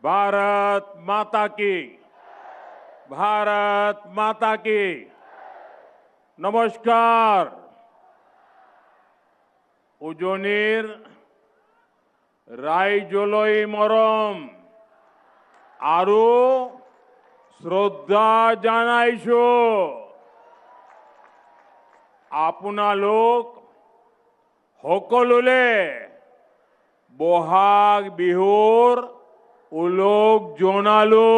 भारत माता की, भारत माता की। नमस्कार। उजोनीर रायजोलोई मरम आरु श्रद्धा जानाइशो। आपनालोक সকলোলে বহাগ বিহুর उलोक जोनालो।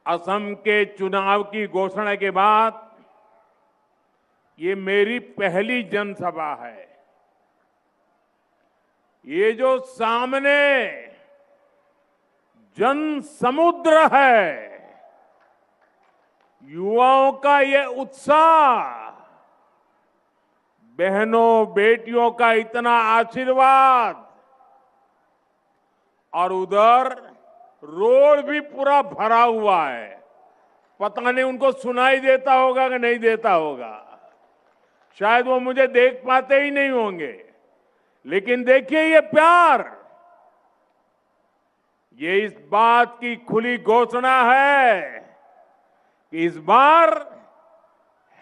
असम के चुनाव की घोषणा के बाद ये मेरी पहली जनसभा है। ये जो सामने जन समुद्र है, युवाओं का ये उत्साह, बहनों बेटियों का इतना आशीर्वाद, और उधर रोड भी पूरा भरा हुआ है। पता नहीं उनको सुनाई देता होगा कि नहीं देता होगा, शायद वो मुझे देख पाते ही नहीं होंगे। लेकिन देखिए ये प्यार, ये इस बात की खुली घोषणा है कि इस बार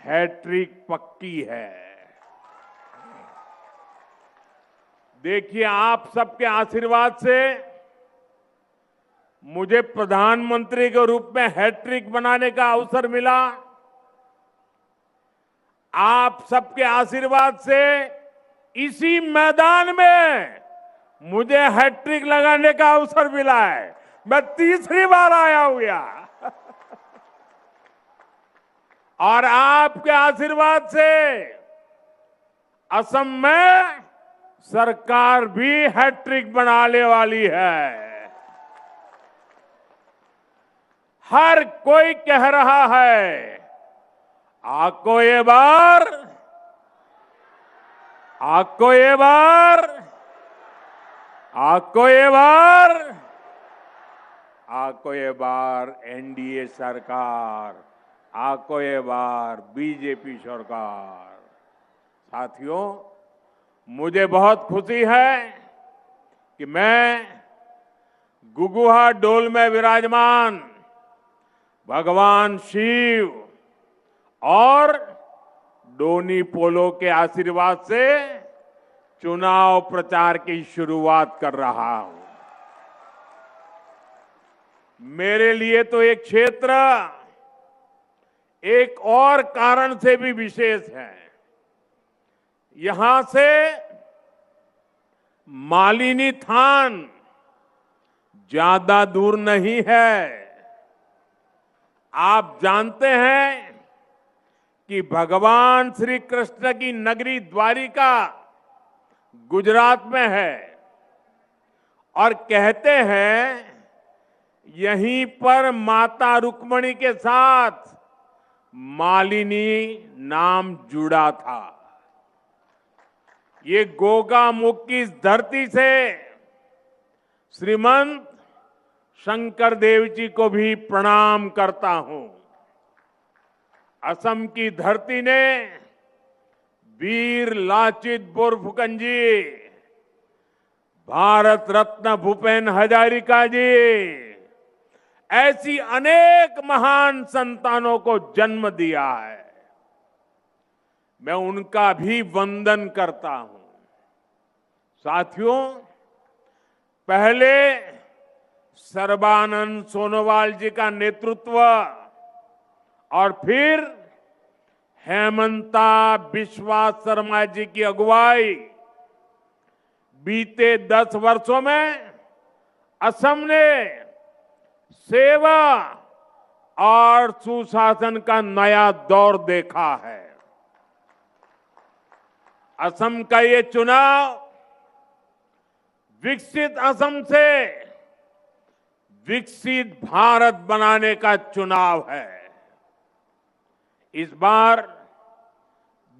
हैट्रिक पक्की है। देखिए, आप सबके आशीर्वाद से मुझे प्रधानमंत्री के रूप में हैट्रिक बनाने का अवसर मिला। आप सबके आशीर्वाद से इसी मैदान में मुझे हैट्रिक लगाने का अवसर मिला है। मैं तीसरी बार आया हूं यहां और आपके आशीर्वाद से असम में सरकार भी हैट्रिक बनाने वाली है। हर कोई कह रहा है, आपको ये बार, आपको ये बार, आपको ये बार, आपको ये बार एनडीए सरकार, आपको ये बार बीजेपी सरकार। साथियों, मुझे बहुत खुशी है कि मैं गुगुहा डोल में विराजमान भगवान शिव और डोनी पोलो के आशीर्वाद से चुनाव प्रचार की शुरुआत कर रहा हूं। मेरे लिए तो एक क्षेत्र एक और कारण से भी विशेष है। यहां से मालिनी थान ज्यादा दूर नहीं है। आप जानते हैं कि भगवान श्री कृष्ण की नगरी द्वारिका गुजरात में है और कहते हैं यहीं पर माता रुक्मणी के साथ मालिनी नाम जुड़ा था। ये गोगा मुख की इस धरती से श्रीमंत शंकर देव जी को भी प्रणाम करता हूं। असम की धरती ने वीर लाचित बोरफुकन जी, भारत रत्न भूपेन हजारिका जी, ऐसी अनेक महान संतानों को जन्म दिया है। मैं उनका भी वंदन करता हूं। साथियों, पहले सर्बानंद सोनोवाल जी का नेतृत्व और फिर हेमंता बिस्वा शर्मा जी की अगुवाई, बीते 10 वर्षों में असम ने सेवा और सुशासन का नया दौर देखा है। असम का ये चुनाव विकसित असम से विकसित भारत बनाने का चुनाव है। इस बार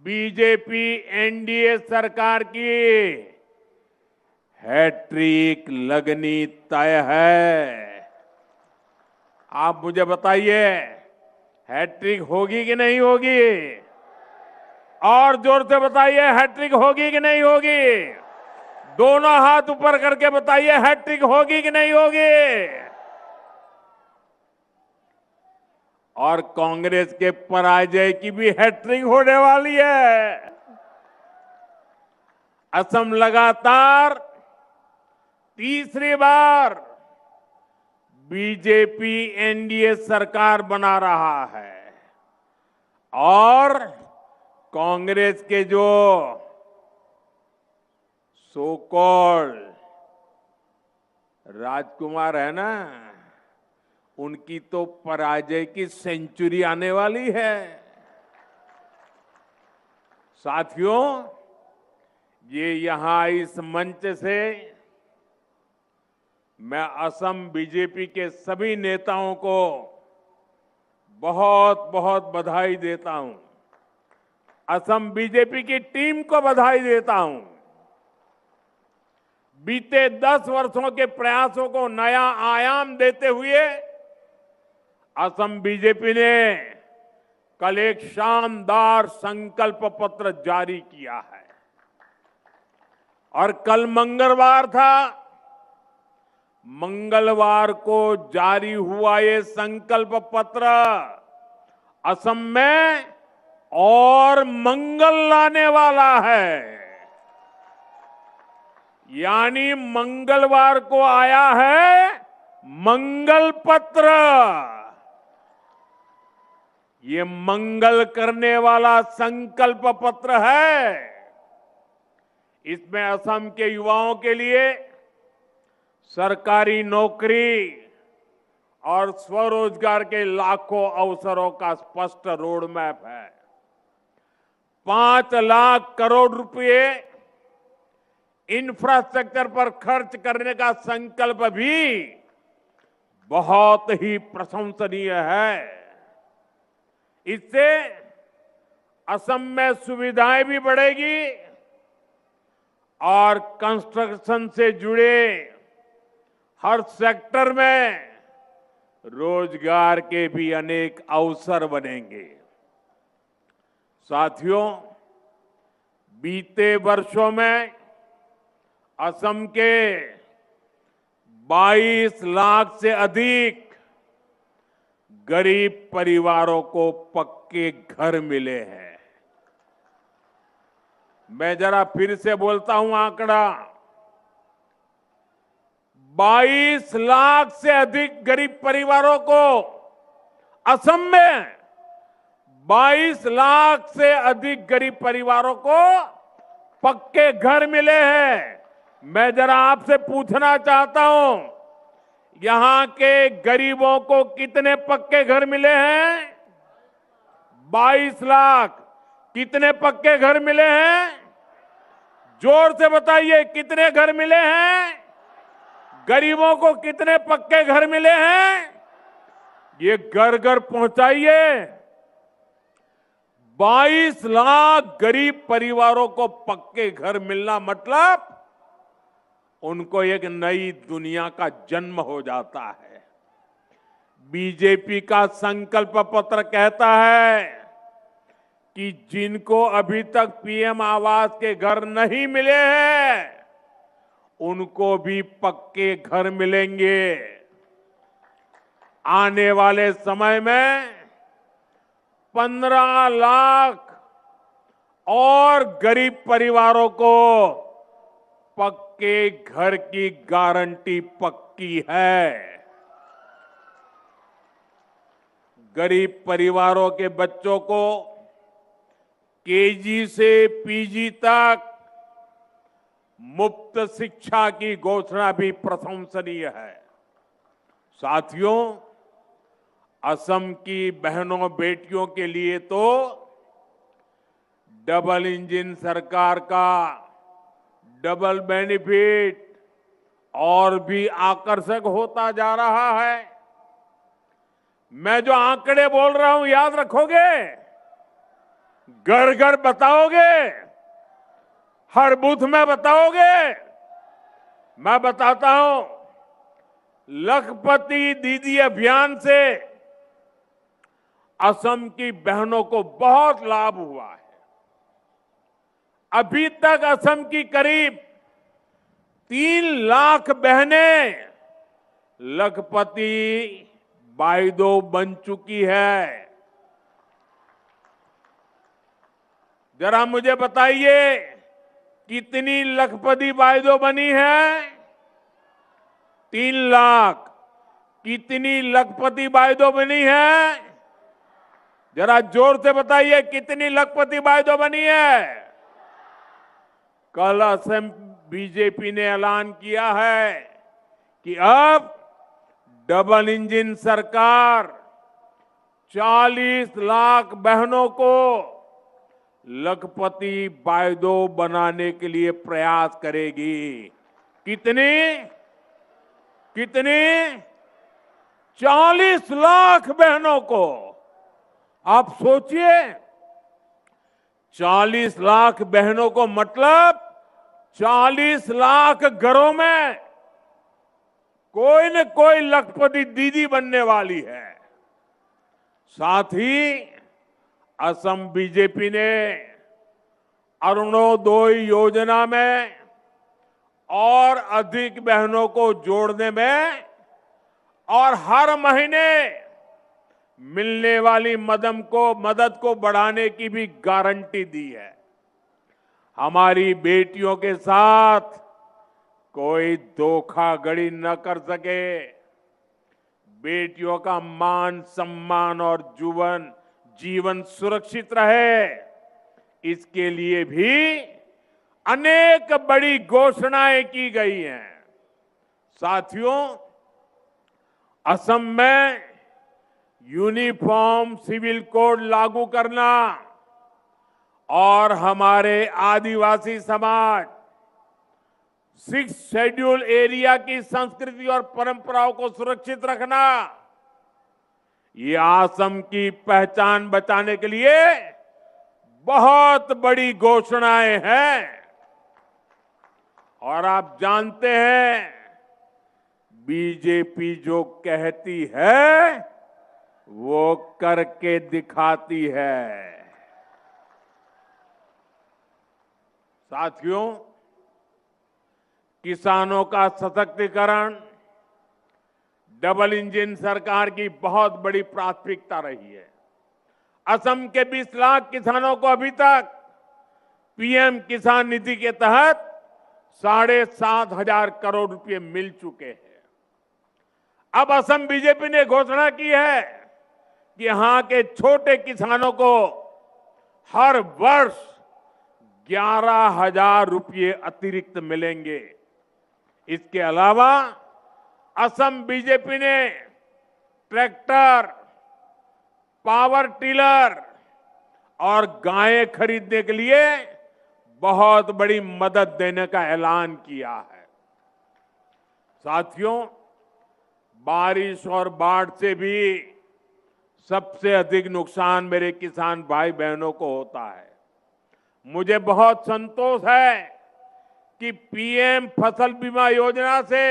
बीजेपी एनडीए सरकार की हैट्रिक लगनी तय है। आप मुझे बताइए, हैट्रिक होगी कि नहीं होगी? और जोर से बताइए, हैट्रिक होगी कि नहीं होगी? दोनों हाथ ऊपर करके बताइए, हैट्रिक होगी कि नहीं होगी? और कांग्रेस के पराजय की भी हैट्रिक होने वाली है। असम लगातार तीसरी बार बीजेपी एनडीए सरकार बना रहा है और कांग्रेस के जो सो कॉल्ड राजकुमार है ना, उनकी तो पराजय की सेंचुरी आने वाली है। साथियों, ये यहां इस मंच से मैं असम बीजेपी के सभी नेताओं को बहुत बहुत बधाई देता हूं। असम बीजेपी की टीम को बधाई देता हूं। बीते 10 वर्षों के प्रयासों को नया आयाम देते हुए असम बीजेपी ने कल एक शानदार संकल्प पत्र जारी किया है और कल मंगलवार था। मंगलवार को जारी हुआ ये संकल्प पत्र असम में और मंगल लाने वाला है। यानी मंगलवार को आया है मंगल पत्र। ये मंगल करने वाला संकल्प पत्र है। इसमें असम के युवाओं के लिए सरकारी नौकरी और स्वरोजगार के लाखों अवसरों का स्पष्ट रोड मैप है। 5 लाख करोड़ रुपए इंफ्रास्ट्रक्चर पर खर्च करने का संकल्प भी बहुत ही प्रशंसनीय है। इससे असम में सुविधाएं भी बढ़ेगी और कंस्ट्रक्शन से जुड़े हर सेक्टर में रोजगार के भी अनेक अवसर बनेंगे। साथियों, बीते वर्षों में असम के 22 लाख से अधिक गरीब परिवारों को पक्के घर मिले हैं। मैं जरा फिर से बोलता हूं आंकड़ा, 22 लाख से अधिक गरीब परिवारों को असम में 22 लाख से अधिक गरीब परिवारों को पक्के घर मिले हैं। मैं जरा आपसे पूछना चाहता हूं, यहां के गरीबों को कितने पक्के घर मिले हैं? 22 लाख। कितने पक्के घर मिले हैं? जोर से बताइए, कितने घर मिले हैं? गरीबों को कितने पक्के घर मिले हैं? ये घर घर पहुंचाइए। 22 लाख गरीब परिवारों को पक्के घर मिलना मतलब उनको एक नई दुनिया का जन्म हो जाता है। बीजेपी का संकल्प पत्र कहता है कि जिनको अभी तक पीएम आवास के घर नहीं मिले हैं, उनको भी पक्के घर मिलेंगे। आने वाले समय में 15 लाख और गरीब परिवारों को पक्के घर की गारंटी पक्की है। गरीब परिवारों के बच्चों को केजी से पीजी तक मुफ्त शिक्षा की घोषणा भी प्रशंसनीय है। साथियों, असम की बहनों बेटियों के लिए तो डबल इंजन सरकार का डबल बेनिफिट और भी आकर्षक होता जा रहा है। मैं जो आंकड़े बोल रहा हूं याद रखोगे? घर घर बताओगे? हर बूथ में बताओगे? मैं बताता हूं, लखपति दीदी अभियान से असम की बहनों को बहुत लाभ हुआ है। अभी तक असम की करीब 3 लाख बहनें लखपति बाइदो बन चुकी है। जरा मुझे बताइए कितनी लखपति बाइदो बनी है? 3 लाख। कितनी लखपति बाइदो बनी है? जरा जोर से बताइए कितनी लखपति बाइदो बनी है? कल असम बीजेपी ने ऐलान किया है कि अब डबल इंजन सरकार 40 लाख बहनों को लखपति बाइदो बनाने के लिए प्रयास करेगी। कितनी? कितनी? 40 लाख बहनों को। आप सोचिए, 40 लाख बहनों को मतलब 40 लाख घरों में कोई न कोई लखपति दीदी बनने वाली है। साथ ही असम बीजेपी ने अरुणोदय योजना में और अधिक बहनों को जोड़ने में और हर महीने मिलने वाली मदद को बढ़ाने की भी गारंटी दी है। हमारी बेटियों के साथ कोई धोखाधड़ी न कर सके, बेटियों का मान सम्मान और जीवन सुरक्षित रहे, इसके लिए भी अनेक बड़ी घोषणाएं की गई हैं। साथियों, असम में यूनिफॉर्म सिविल कोड लागू करना और हमारे आदिवासी समाज 6 शेड्यूल एरिया की संस्कृति और परंपराओं को सुरक्षित रखना, ये असम की पहचान बचाने के लिए बहुत बड़ी घोषणाएं हैं। और आप जानते हैं, बीजेपी जो कहती है वो करके दिखाती है। साथियों, किसानों का सशक्तिकरण डबल इंजन सरकार की बहुत बड़ी प्राथमिकता रही है। असम के 20 लाख किसानों को अभी तक पीएम किसान निधि के तहत 7,500 करोड़ रुपए मिल चुके हैं। अब असम बीजेपी ने घोषणा की है कि यहां के छोटे किसानों को हर वर्ष 11,000 रुपये अतिरिक्त मिलेंगे। इसके अलावा असम बीजेपी ने ट्रैक्टर, पावर टिलर और गायें खरीदने के लिए बहुत बड़ी मदद देने का ऐलान किया है। साथियों, बारिश और बाढ़ से भी सबसे अधिक नुकसान मेरे किसान भाई बहनों को होता है। मुझे बहुत संतोष है कि पीएम फसल बीमा योजना से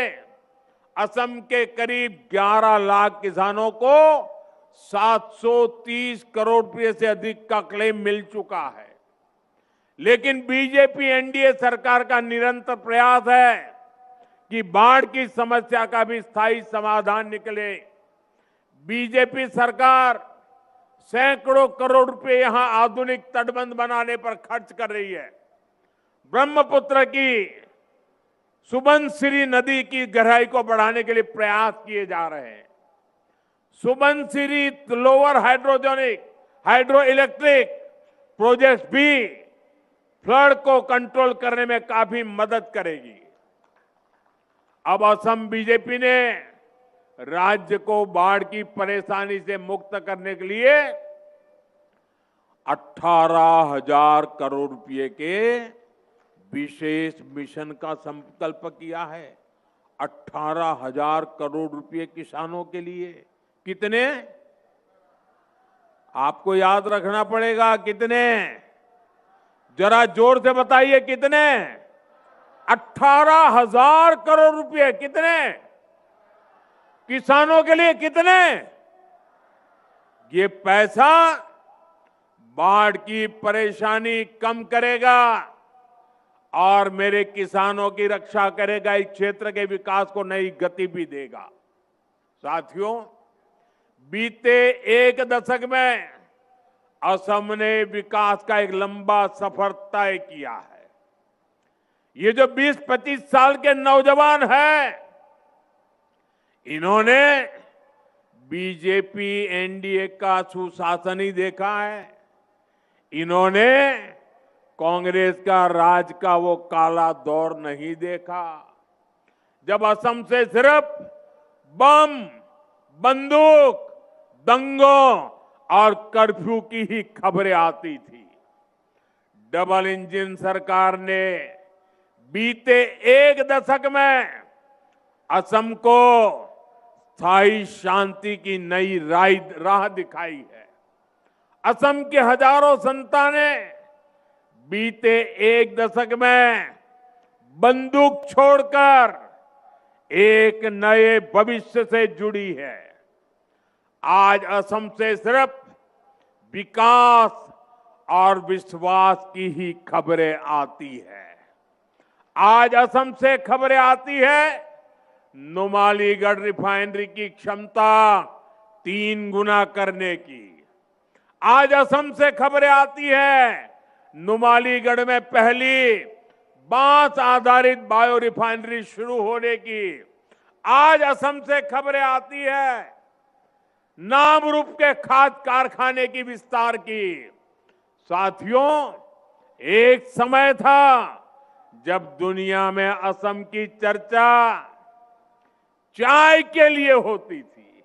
असम के करीब 11 लाख किसानों को 730 करोड़ रुपए से अधिक का क्लेम मिल चुका है। लेकिन बीजेपी एनडीए सरकार का निरंतर प्रयास है कि बाढ़ की समस्या का भी स्थायी समाधान निकले। बीजेपी सरकार सैकड़ों करोड़ रुपए यहां आधुनिक तटबंध बनाने पर खर्च कर रही है। ब्रह्मपुत्र की सुबनसिरी नदी की गहराई को बढ़ाने के लिए प्रयास किए जा रहे हैं। Subansiri lower hydro electric project भी फ्लड को कंट्रोल करने में काफी मदद करेगी। अब असम बीजेपी ने राज्य को बाढ़ की परेशानी से मुक्त करने के लिए 18,000 करोड़ रुपए के विशेष मिशन का संकल्प किया है। 18,000 करोड़ रुपए किसानों के लिए। कितने? आपको याद रखना पड़ेगा। कितने? जरा जोर से बताइए कितने? 18,000 करोड़ रुपए। कितने? किसानों के लिए कितने? ये पैसा बाढ़ की परेशानी कम करेगा, और मेरे किसानों की रक्षा करेगा, इस क्षेत्र के विकास को नई गति भी देगा। साथियों, बीते एक दशक में असम ने विकास का एक लंबा सफर तय किया है। ये जो 20-25 साल के नौजवान हैं, इन्होंने बीजेपी एनडीए का सुशासन ही देखा है। इन्होंने कांग्रेस का राज का वो काला दौर नहीं देखा, जब असम से सिर्फ बम, बंदूक, दंगों और कर्फ्यू की ही खबरें आती थी। डबल इंजन सरकार ने बीते एक दशक में असम को स्थायी शांति की नई राह दिखाई है। असम के हजारों संतानें बीते एक दशक में बंदूक छोड़कर एक नए भविष्य से जुड़ी है। आज असम से सिर्फ विकास और विश्वास की ही खबरें आती है। आज असम से खबरें आती है नुमालीगढ़ रिफाइनरी की क्षमता 3 गुना करने की। आज असम से खबरें आती है नुमालीगढ़ में पहली बांस आधारित बायो रिफाइनरी शुरू होने की। आज असम से खबरें आती है नामरूप के खाद कारखाने की विस्तार की। साथियों, एक समय था जब दुनिया में असम की चर्चा चाय के लिए होती थी।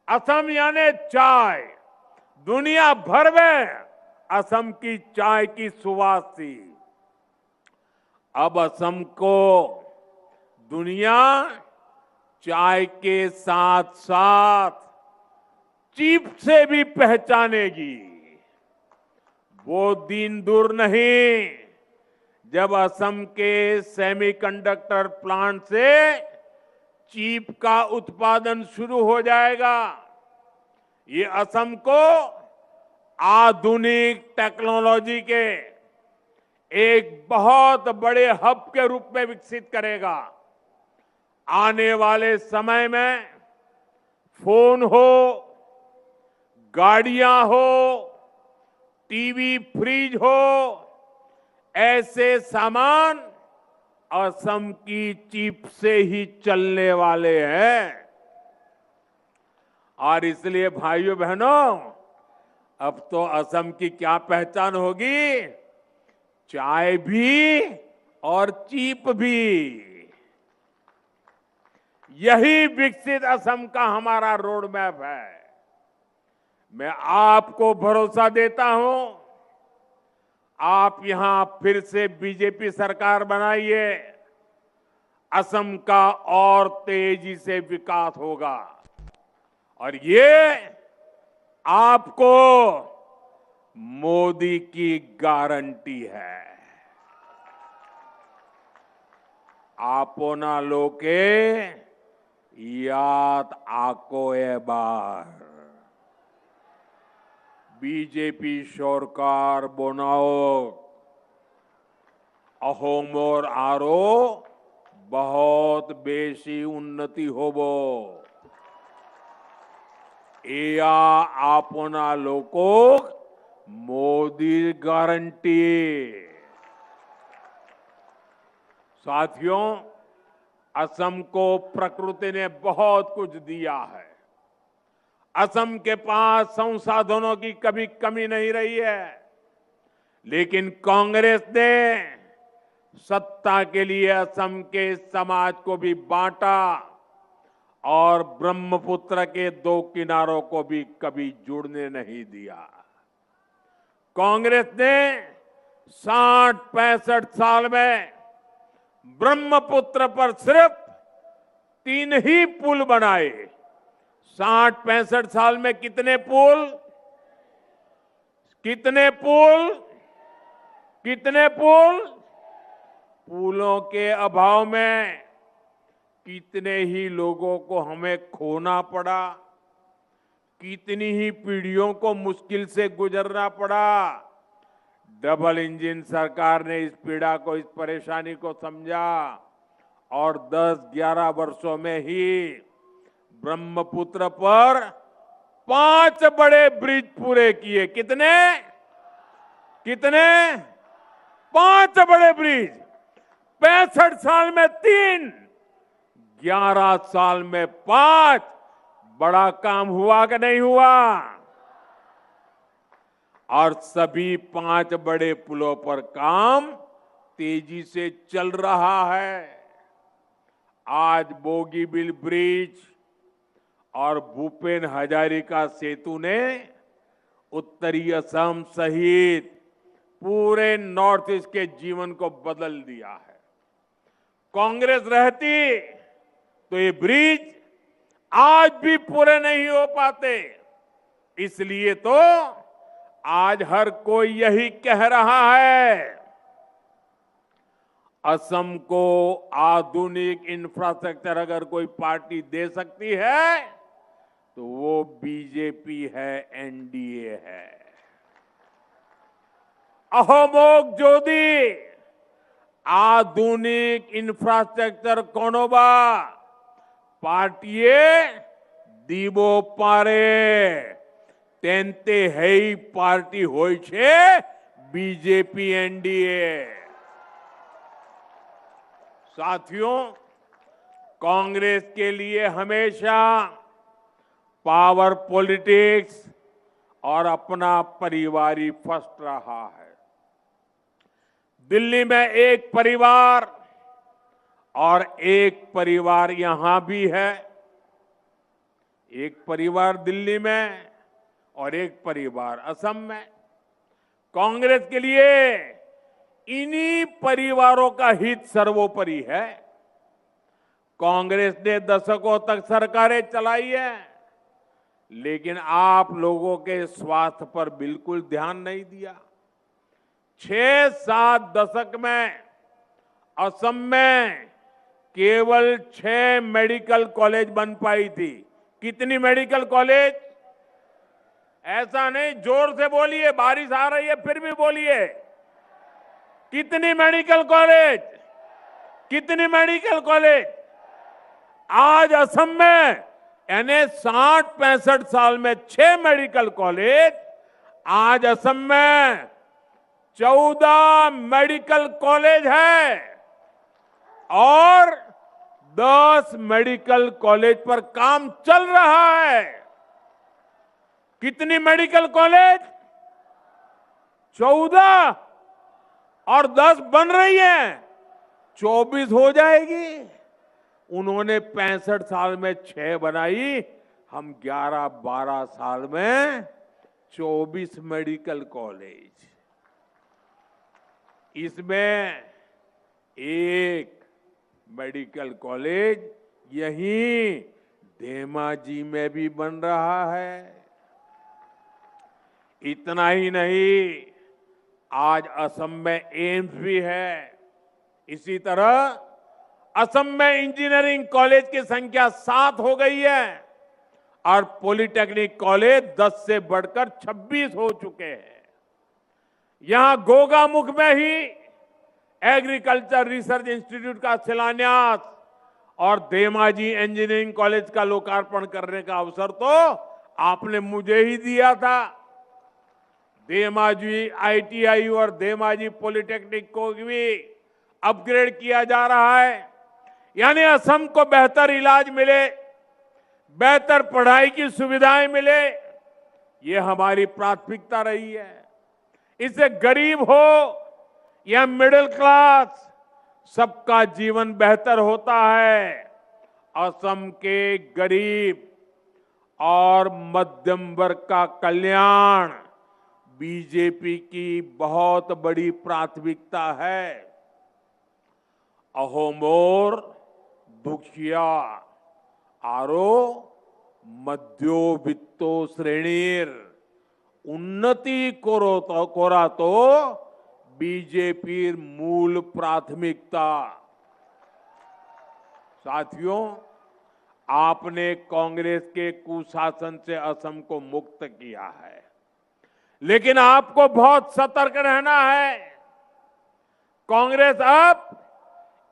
असम यानी चाय, दुनिया भर में असम की चाय की सुवास थी। अब असम को दुनिया चाय के साथ साथ चीप से भी पहचानेगी। वो दिन दूर नहीं जब असम के सेमीकंडक्टर प्लांट से चीप का उत्पादन शुरू हो जाएगा। ये असम को आधुनिक टेक्नोलॉजी के एक बहुत बड़े हब के रूप में विकसित करेगा। आने वाले समय में फोन हो, गाड़ियां हो, टीवी, फ्रिज हो, ऐसे सामान असम की चिप से ही चलने वाले हैं। और इसलिए भाइयों बहनों, अब तो असम की क्या पहचान होगी? चाय भी और चिप भी। यही विकसित असम का हमारा रोड मैप है। मैं आपको भरोसा देता हूं, आप यहां फिर से बीजेपी सरकार बनाइए, असम का और तेजी से विकास होगा। और ये आपको मोदी की गारंटी है। आपना लोके याद आको ए बार बीजेपी सरकार बनाओ अहोमोर आरो बहुत बेसी उन्नति होबो। एया आपना लोकोक मोदी गारंटी। साथियों, असम को प्रकृति ने बहुत कुछ दिया है। असम के पास संसाधनों की कभी कमी नहीं रही है, लेकिन कांग्रेस ने सत्ता के लिए असम के समाज को भी बांटा और ब्रह्मपुत्र के 2 किनारों को भी कभी जुड़ने नहीं दिया। कांग्रेस ने 60-65 साल में ब्रह्मपुत्र पर सिर्फ 3 ही पुल बनाए। 60-65 साल में कितने पुल? कितने पुल? कितने पुल? पुलों के अभाव में कितने ही लोगों को हमें खोना पड़ा, कितनी ही पीढ़ियों को मुश्किल से गुजरना पड़ा। डबल इंजन सरकार ने इस पीड़ा को, इस परेशानी को समझा और 10-11 वर्षों में ही ब्रह्मपुत्र पर 5 बड़े ब्रिज पूरे किए। कितने कितने 5 बड़े ब्रिज। 65 साल में 3, 11 साल में 5। बड़ा काम हुआ कि नहीं हुआ? और सभी 5 बड़े पुलों पर काम तेजी से चल रहा है। आज बोगीबील ब्रिज और भूपेन हजारिका सेतु ने उत्तरी असम सहित पूरे नॉर्थ ईस्ट के जीवन को बदल दिया है। कांग्रेस रहती तो ये ब्रिज आज भी पूरे नहीं हो पाते। इसलिए तो आज हर कोई यही कह रहा है, असम को आधुनिक इंफ्रास्ट्रक्चर अगर कोई पार्टी दे सकती है तो वो बीजेपी है, एनडीए है। अहोमोग जोदी आधुनिक इंफ्रास्ट्रक्चर कोनोबा पार्टीए दीबो पारे तेंते हेई पार्टी होय छे बीजेपी एनडीए। साथियों, कांग्रेस के लिए हमेशा पावर पॉलिटिक्स और अपना परिवार फर्स्ट रहा है। दिल्ली में एक परिवार और एक परिवार यहां भी है। एक परिवार दिल्ली में और एक परिवार असम में। कांग्रेस के लिए इन्हीं परिवारों का हित सर्वोपरि है। कांग्रेस ने दशकों तक सरकारें चलाई है, लेकिन आप लोगों के स्वास्थ्य पर बिल्कुल ध्यान नहीं दिया। 6-7 दशक में असम में केवल 6 मेडिकल कॉलेज बन पाई थी। कितनी मेडिकल कॉलेज? ऐसा नहीं, जोर से बोलिए, बारिश आ रही है फिर भी बोलिए। कितनी मेडिकल कॉलेज? कितनी मेडिकल कॉलेज? आज असम में यानी 60-65 साल में 6 मेडिकल कॉलेज। आज असम में 14 मेडिकल कॉलेज है और 10 मेडिकल कॉलेज पर काम चल रहा है। कितनी मेडिकल कॉलेज? 14 और 10 बन रही है, 24 हो जाएगी। उन्होंने 65 साल में 6 बनाई, हम 11-12 साल में 24 मेडिकल कॉलेज। इसमें एक मेडिकल कॉलेज यहीं धेमाजी में भी बन रहा है। इतना ही नहीं, आज असम में एम्स भी है। इसी तरह असम में इंजीनियरिंग कॉलेज की संख्या 7 हो गई है और पॉलिटेक्निक कॉलेज 10 से बढ़कर 26 हो चुके हैं। यहां गोगामुख में ही एग्रीकल्चर रिसर्च इंस्टीट्यूट का शिलान्यास और धेमाजी इंजीनियरिंग कॉलेज का लोकार्पण करने का अवसर तो आपने मुझे ही दिया था। धेमाजी आईटीआई और धेमाजी पॉलिटेक्निक को भी अपग्रेड किया जा रहा है। यानी असम को बेहतर इलाज मिले, बेहतर पढ़ाई की सुविधाएं मिले, ये हमारी प्राथमिकता रही है। इससे गरीब हो या मिडिल क्लास, सबका जीवन बेहतर होता है। असम के गरीब और मध्यम वर्ग का कल्याण बीजेपी की बहुत बड़ी प्राथमिकता है। अहोमोर दुखिया आरो मध्योवित्तो श्रेणीर उन्नति कोरा तो बीजेपी मूल प्राथमिकता। साथियों, आपने कांग्रेस के कुशासन से असम को मुक्त किया है, लेकिन आपको बहुत सतर्क रहना है। कांग्रेस अब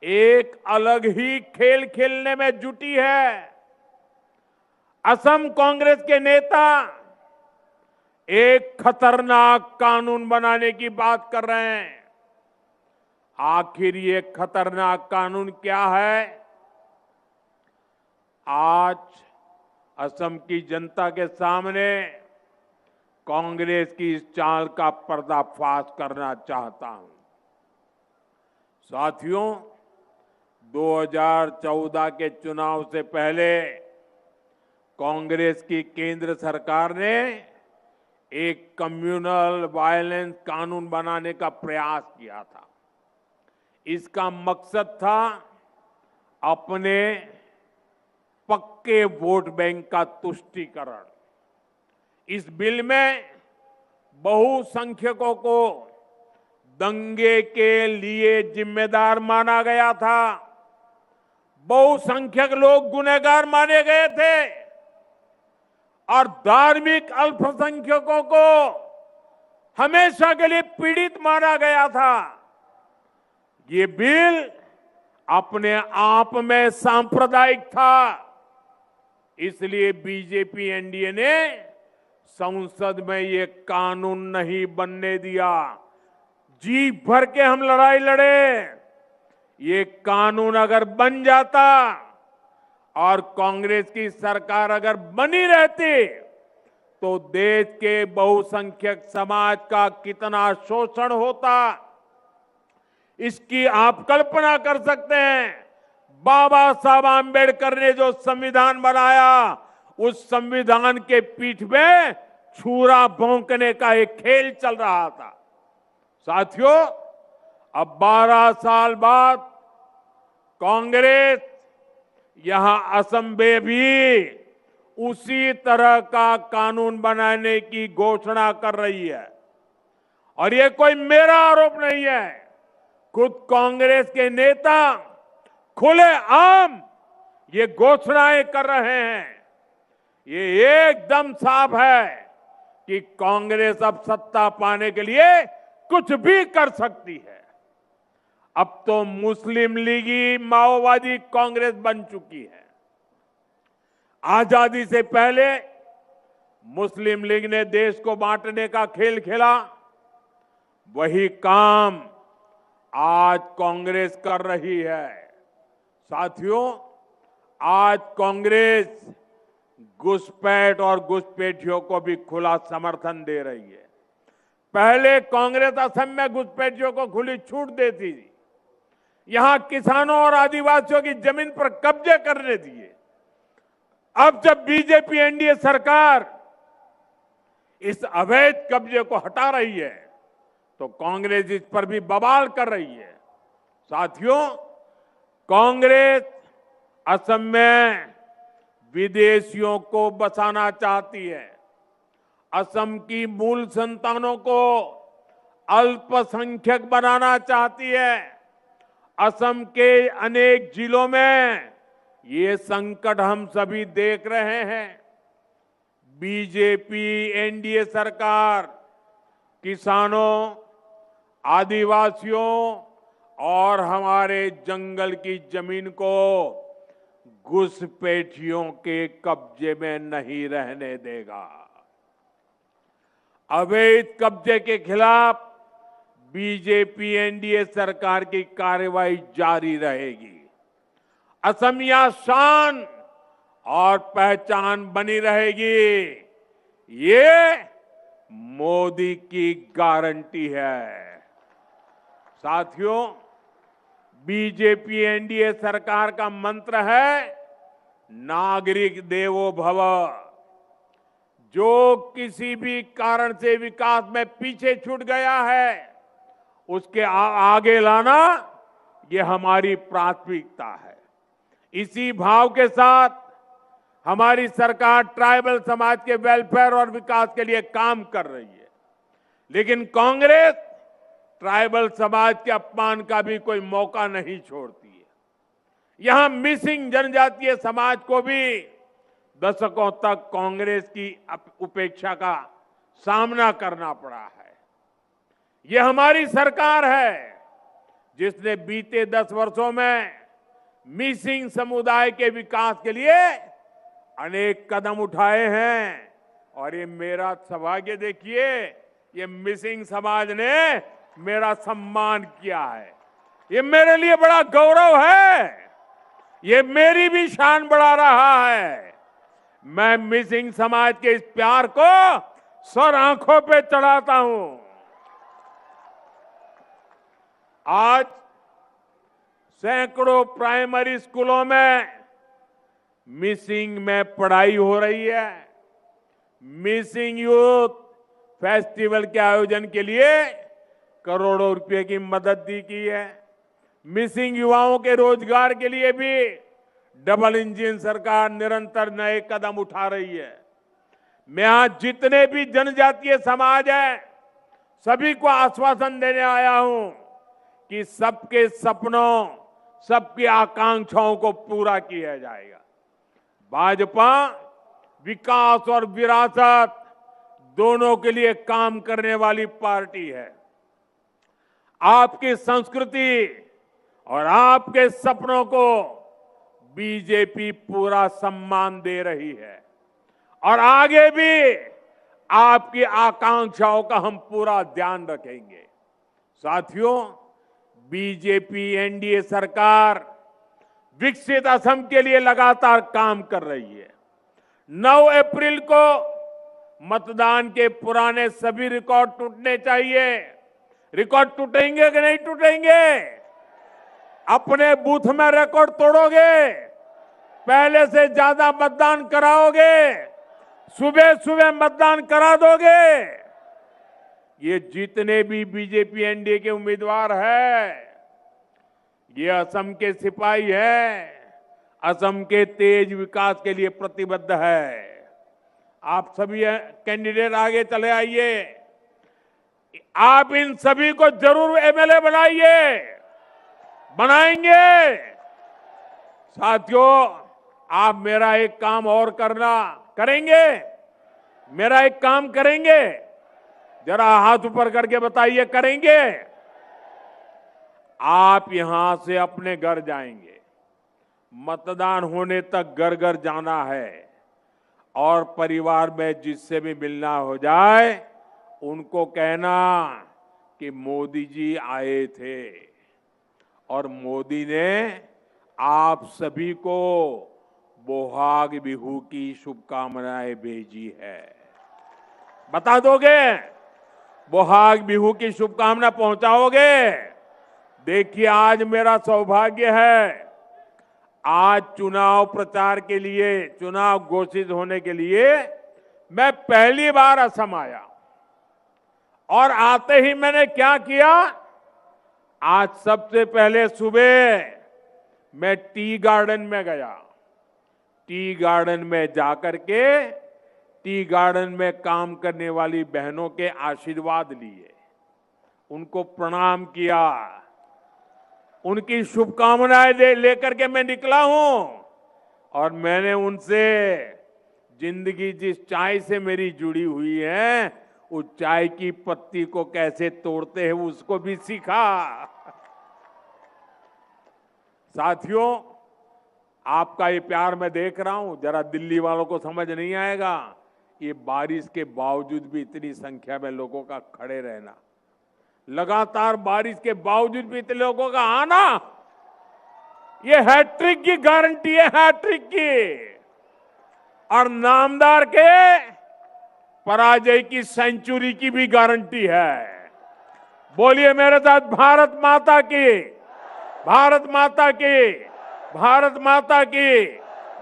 एक अलग ही खेल खेलने में जुटी है। असम कांग्रेस के नेता एक खतरनाक कानून बनाने की बात कर रहे हैं। आखिर ये खतरनाक कानून क्या है? आज असम की जनता के सामने कांग्रेस की इस चाल का पर्दाफाश करना चाहता हूं। साथियों, 2014 के चुनाव से पहले कांग्रेस की केंद्र सरकार ने एक कम्युनल वायलेंस कानून बनाने का प्रयास किया था। इसका मकसद था अपने पक्के वोट बैंक का तुष्टीकरण। इस बिल में बहुसंख्यकों को दंगे के लिए जिम्मेदार माना गया था। बहुसंख्यक लोग गुनहगार माने गए थे और धार्मिक अल्पसंख्यकों को हमेशा के लिए पीड़ित माना गया था। ये बिल अपने आप में सांप्रदायिक था। इसलिए बीजेपी एनडीए ने संसद में ये कानून नहीं बनने दिया। जी भर के हम लड़ाई लड़े। ये कानून अगर बन जाता और कांग्रेस की सरकार अगर बनी रहती तो देश के बहुसंख्यक समाज का कितना शोषण होता, इसकी आप कल्पना कर सकते हैं। बाबा साहब आंबेडकर ने जो संविधान बनाया, उस संविधान के पीठ में छुरा भोंकने का एक खेल चल रहा था। साथियों, अब 12 साल बाद कांग्रेस यहां असम में भी उसी तरह का कानून बनाने की घोषणा कर रही है। और ये कोई मेरा आरोप नहीं है, खुद कांग्रेस के नेता खुले आम ये घोषणाएं कर रहे हैं। ये एकदम साफ है कि कांग्रेस अब सत्ता पाने के लिए कुछ भी कर सकती है। अब तो मुस्लिम लीगी माओवादी कांग्रेस बन चुकी है। आजादी से पहले मुस्लिम लीग ने देश को बांटने का खेल खेला। वही काम आज कांग्रेस कर रही है। साथियों, आज कांग्रेस घुसपैठ और घुसपैठियों को भी खुला समर्थन दे रही है। पहले कांग्रेस असम में घुसपैठियों को खुली छूट देती थी, यहां किसानों और आदिवासियों की जमीन पर कब्जे करने दिए। अब जब बीजेपी एनडीए सरकार इस अवैध कब्जे को हटा रही है तो कांग्रेस इस पर भी बवाल कर रही है। साथियों, कांग्रेस असम में विदेशियों को बसाना चाहती है। असम की मूल संतानों को अल्पसंख्यक बनाना चाहती है। असम के अनेक जिलों में ये संकट हम सभी देख रहे हैं। बीजेपी एनडीए सरकार किसानों, आदिवासियों और हमारे जंगल की जमीन को घुसपैठियों के कब्जे में नहीं रहने देगा। अवैध कब्जे के खिलाफ बीजेपी एनडीए सरकार की कार्रवाई जारी रहेगी। असमिया शान और पहचान बनी रहेगी। ये मोदी की गारंटी है। साथियों, बीजेपी एनडीए सरकार का मंत्र है नागरिक देवो भव। जो किसी भी कारण से विकास में पीछे छूट गया है, उसके आगे लाना ये हमारी प्राथमिकता है। इसी भाव के साथ हमारी सरकार ट्राइबल समाज के वेलफेयर और विकास के लिए काम कर रही है। लेकिन कांग्रेस ट्राइबल समाज के अपमान का भी कोई मौका नहीं छोड़ती है। यहां मिसिंग जनजातीय समाज को भी दशकों तक कांग्रेस की उपेक्षा का सामना करना पड़ा है। ये हमारी सरकार है जिसने बीते 10 वर्षों में मिसिंग समुदाय के विकास के लिए अनेक कदम उठाए हैं। और ये मेरा सौभाग्य देखिए, ये मिसिंग समाज ने मेरा सम्मान किया है। ये मेरे लिए बड़ा गौरव है। ये मेरी भी शान बढ़ा रहा है। मैं मिसिंग समाज के इस प्यार को सर आंखों पे चढ़ाता हूं। आज सैकड़ों प्राइमरी स्कूलों में मिसिंग में पढ़ाई हो रही है। मिसिंग यूथ फेस्टिवल के आयोजन के लिए करोड़ों रुपए की मदद दी की है। मिसिंग युवाओं के रोजगार के लिए भी डबल इंजन सरकार निरंतर नए कदम उठा रही है। मैं आज जितने भी जनजातीय समाज है सभी को आश्वासन देने आया हूं कि सबके सपनों, सबकी आकांक्षाओं को पूरा किया जाएगा। भाजपा विकास और विरासत दोनों के लिए काम करने वाली पार्टी है। आपकी संस्कृति और आपके सपनों को बीजेपी पूरा सम्मान दे रही है और आगे भी आपकी आकांक्षाओं का हम पूरा ध्यान रखेंगे। साथियों, बीजेपी एनडीए सरकार विकसित असम के लिए लगातार काम कर रही है। 9 अप्रैल को मतदान के पुराने सभी रिकॉर्ड टूटने चाहिए। रिकॉर्ड टूटेंगे कि नहीं टूटेंगे? अपने बूथ में रिकॉर्ड तोड़ोगे? पहले से ज्यादा मतदान कराओगे? सुबह सुबह मतदान करा दोगे? ये जितने भी बीजेपी एनडीए के उम्मीदवार हैं, ये असम के सिपाही हैं, असम के तेज विकास के लिए प्रतिबद्ध है। आप सभी कैंडिडेट आगे चले आइए। आप इन सभी को जरूर एमएलए बनाइए, बनाएंगे। साथियों, आप मेरा एक काम और करेंगे? मेरा एक काम करेंगे? जरा हाथ ऊपर करके बताइए, करेंगे? आप यहां से अपने घर जाएंगे, मतदान होने तक घर घर जाना है और परिवार में जिससे भी मिलना हो जाए उनको कहना कि मोदी जी आए थे और मोदी ने आप सभी को बोहाग बिहू की शुभकामनाएं भेजी है। बता दोगे? बोहाग बिहू की शुभकामना पहुंचाओगे? देखिए, आज मेरा सौभाग्य है, आज चुनाव प्रचार के लिए, चुनाव घोषित होने के लिए मैं पहली बार असम आया और आते ही मैंने क्या किया? आज सबसे पहले सुबह मैं टी गार्डन में गया। टी गार्डन में जाकर के टी गार्डन में काम करने वाली बहनों के आशीर्वाद लिए, उनको प्रणाम किया, उनकी शुभकामनाएं लेकर के मैं निकला हूं और मैंने उनसे जिंदगी जिस चाय से मेरी जुड़ी हुई है उस चाय की पत्ती को कैसे तोड़ते हैं उसको भी सीखा। साथियों, आपका ये प्यार मैं देख रहा हूं, जरा दिल्ली वालों को समझ नहीं आएगा, ये बारिश के बावजूद भी इतनी संख्या में लोगों का खड़े रहना, लगातार बारिश के बावजूद भी इतने लोगों का आना, ये हैट्रिक की गारंटी है, हैट्रिक की। और नामदार के पराजय की सेंचुरी की भी गारंटी है। बोलिए मेरे साथ, भारत माता की, भारत माता की, भारत माता की।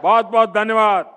बहुत बहुत धन्यवाद।